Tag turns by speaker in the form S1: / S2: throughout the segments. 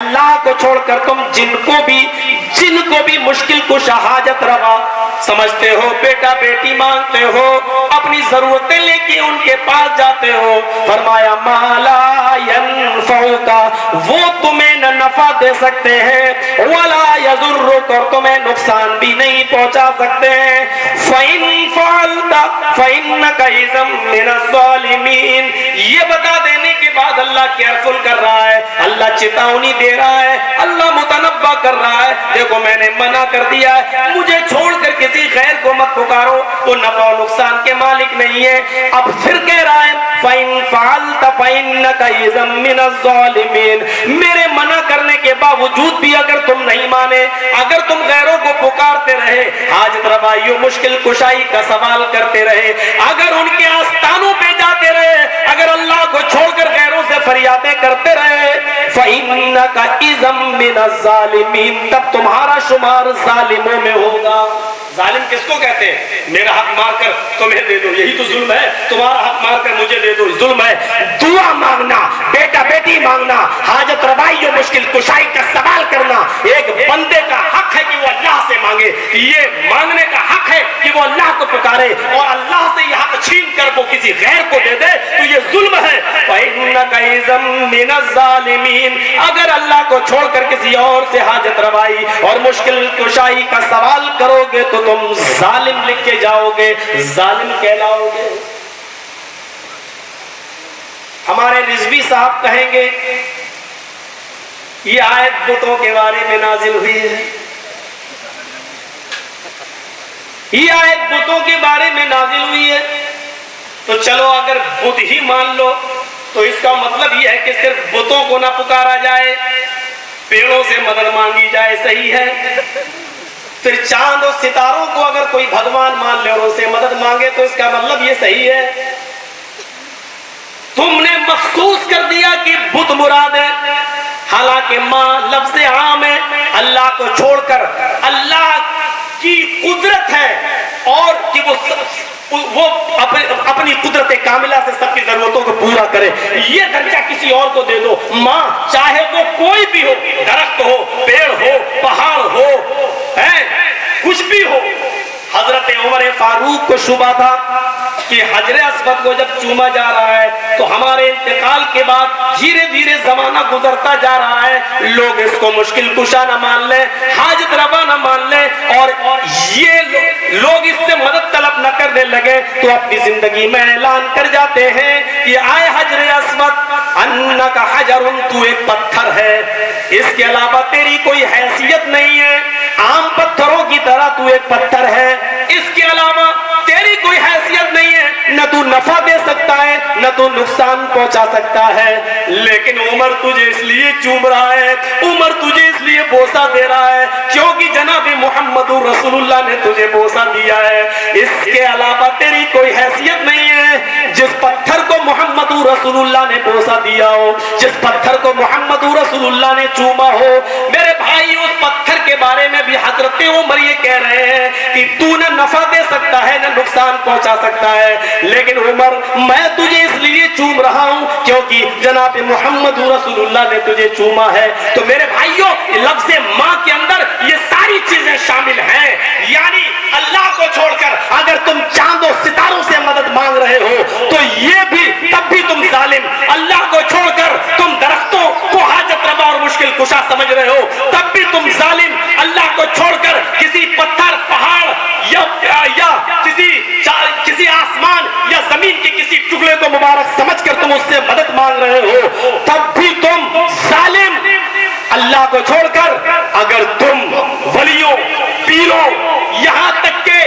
S1: اللہ کو چھوڑ کر تم جن کو بھی مشکل کشا حاجت روا سمجھتے ہو، بیٹا بیٹی مانگتے ہو، اپنی ضرورتیں لے کے ان کے پاس جاتے ہو، فرمایا ما لا ينفعک، وہ تمہیں نہ نفع دے سکتے ہیں، ولا یضرک، اور تمہیں نقصان بھی نہیں پہنچا سکتے ہیں، فَإِن فَعَلْتَ فَإِنَّكَ إِذًا مِّنَ الظَّالِمِينَ۔ یہ بتا دینے کے بعد اللہ کیئرفل کر رہا ہے، اللہ چتاونی دے رہا ہے، اللہ متنبہ کر رہا ہے، دیکھو میں نے منع کر دیا ہے، مجھے چھوڑ کر کسی غیر کو مت پکارو، تو نفع و نقصان کے مالک نہیں ہے۔ اب پھر کہہ رہا ہے فَإِن فَعَلْتَ فَإِنَّكَ إِذًا مِّنَ الظَّالِمِينَ، میرے منع کرنے کے باوجود بھی اگر تم نہیں مانے، اگر تم غیروں کو پکارتے رہے، حاجت روائیوں مشکل کشائی کا سوال کرتے رہے، اگر ان کے آستانوں پہ جاتے رہے، اگر اللہ کو چھوڑ کر غیروں سے فریادیں کرتے رہے، فَإِنَّكَ إِذًا مِّنَ الظَّالِمِينَ، تب تمہارا شمار ظالموں میں ہوگا۔ ظالم کس کو کہتے ہیں؟ میرا حق مار کر تمہیں دے دو، یہی تو ظلم ہے، تمہارا حق مار کر مجھے دے دو، ظلم ہے۔ دعا مانگنا، بیٹا بیٹی مانگنا، حاجت روائی و مشکل کشائی کا سوال کرنا ایک بندے کا حق ہے کہ وہ اللہ سے مانگے، یہ مانگنے کا حق ہے کہ وہ اللہ کو پکارے، اور اللہ سے یہ حق چھین کر وہ کسی غیر کو دے دے تو یہ ظلم ہے۔ فَإِنَّكَ إِذًا مِّنَ الظَّالِمِينَ، اگر اللہ کو چھوڑ کر کسی اور سے حاجت روائی اور مشکل کشائی کا سوال کرو گے تو تم ظالم لکھ کے جاؤ گے، ظالم کہلاؤ گے۔ ہمارے رضوی صاحب کہیں گے یہ آیت بتوں کے بارے میں نازل ہوئی ہے، یہ آیت بتوں کے بارے میں نازل ہوئی ہے، تو چلو اگر بت ہی مان لو تو اس کا مطلب یہ ہے کہ صرف بتوں کو نہ پکارا جائے، پیڑوں سے مدد مانگی جائے، صحیح ہے؟ پھر چاند اور ستاروں کو اگر کوئی بھگوان مان لے اور ان سے مدد مانگے تو اس کا مطلب یہ صحیح ہے؟ تم نے مخصوص کر دیا کہ بت مراد ہے، حالانکہ ماں لفظ عام ہے، اللہ کو چھوڑ کر اللہ کی قدرت ہے اور کہ وہ اپنی قدرت کاملہ سے سب کی ضرورتوں کو پورا کرے، یہ درجہ کسی اور کو دے دو۔ ماں چاہے وہ کوئی بھی ہو، درخت ہو، پیڑ ہو، پہاڑ ہو، کچھ بھی ہو۔ حضرت عمر فاروق کو شبہ تھا کہ حجر اسود کو جب چوما جا رہا ہے تو ہمارے انتقال کے بعد دھیرے دھیرے زمانہ گزرتا جا رہا ہے، لوگ اس کو مشکل کشا نہ مان لیں، حاجت روا نہ مان لیں، اور یہ لوگ اس سے مدد طلب نہ کرنے لگے تو اپنی زندگی میں اعلان کر جاتے ہیں کہ آئے حجر اسود انک حجر، تو ایک پتھر ہے، اس کے علاوہ تیری کوئی حیثیت نہیں ہے، عام پتھروں کی طرح تو ایک پتھر ہے، اس کے علاوہ تیری کوئی حیثیت نہیں ہے، نہ تو نفع دے سکتا ہے نہ تو نقصان پہنچا سکتا ہے، لیکن عمر تجھے اس لیے چوم رہا ہے، عمر تجھے اس لیے بوسہ دے رہا ہے کیونکہ جناب محمد رسول اللہ نے تجھے بوسہ دیا ہے، اس کے علاوہ تیری کوئی حیثیت نہیں ہے۔ جس پتھر کو محمد رسول اللہ نے بوسہ دیا ہو، جس پتھر کو محمد رسول اللہ نے چوما ہو، میرے بھائی اس پتھر کے بارے میں بھی حضرت عمر یہ کہہ رہے ہیں کہ تو نہ نفع دے سکتا ہے نہ نقصان پہنچا سکتا ہے، لیکن عمر میں تجھے اس لیے چوم رہا ہوں کیونکہ جناب محمد رسول اللہ نے تجھے چوما ہے۔ تو میرے بھائیوں، لفظ ماں کے اندر یہ ساری چیزیں شامل ہیں، یعنی اللہ کو چھوڑ کر اگر تم چاند و ستاروں سے مدد مانگ رہے ہو تو یہ بھی تب بھی تم ظالم، اللہ کو چھوڑ کر تم درختوں کو حاجت روا اور مشکل کشا سمجھ رہے ہو تب بھی تم ظالم، اللہ کو چھوڑ کر کسی پتھر، پہاڑ یا کسی آسمان یا زمین کے کسی ٹکڑے کو مبارک سمجھ کر تم اس سے مدد مانگ رہے ہو تب بھی تم ظالم۔ اللہ کو چھوڑ کر اگر تم ولیوں، پیروں، یہاں تک کہ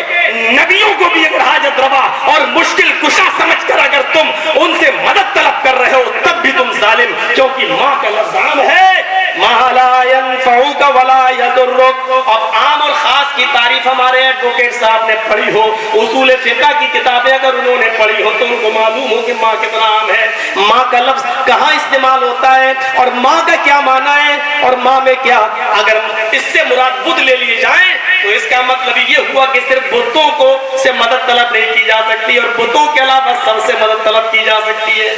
S1: نبیوں کو بھی اگر حاجت روا اور مشکل کشا سمجھ کر اگر تم ان سے مدد طلب کر رہے ہو تب بھی تم ظالم، کیونکہ ماں کا لفظ عام ہے، ما لا ينفعک ولا یضرک۔ اب عام اور خاص کی تعریف ہمارے ایڈوکیٹ صاحب نے پڑھی ہو، اصول فقہ کی کتابیں اگر انہوں نے پڑھی ہو تو ان کو معلوم ہو کہ ماں کتنا عام ہے، ماں کا لفظ کہاں استعمال ہوتا ہے اور ماں کا کیا معنی ہے اور ماں میں کیا۔ اگر اس سے مراد بت لے لیے جائیں تو اس کا مطلب یہ ہوا کہ صرف بتوں کو سے مدد طلب نہیں کی جا سکتی اور بتوں کے علاوہ سب سے مدد طلب کی جا سکتی ہے۔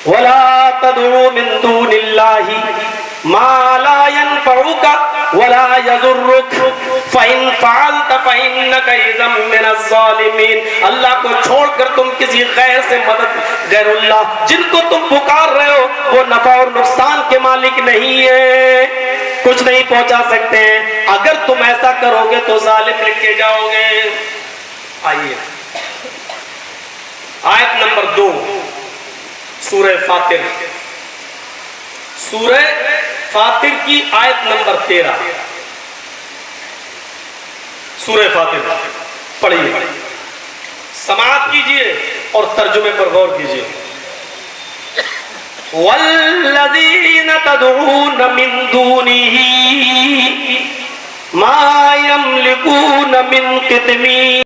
S1: ولا تدعو من دون اللہ ما لا ينفعك ولا يضرك فإن فعلت فإنك إذا من الظالمین. اللہ کو چھوڑ کر تم کسی غیر سے مدد، غیر اللہ جن کو تم پکار رہے ہو وہ نفع اور نقصان کے مالک نہیں ہے، کچھ نہیں پہنچا سکتے ہیں. اگر تم ایسا کرو گے تو ظالم لکھے جاؤ گے. آئیے آیت نمبر 2 سورہ فاطر، سورہ فاطر کی آیت نمبر 13. سورہ فاطر پڑھیے، سماعت کیجئے اور ترجمے پر غور کیجئے. والذین تدعون من دونہ ما یملکون من قطمیر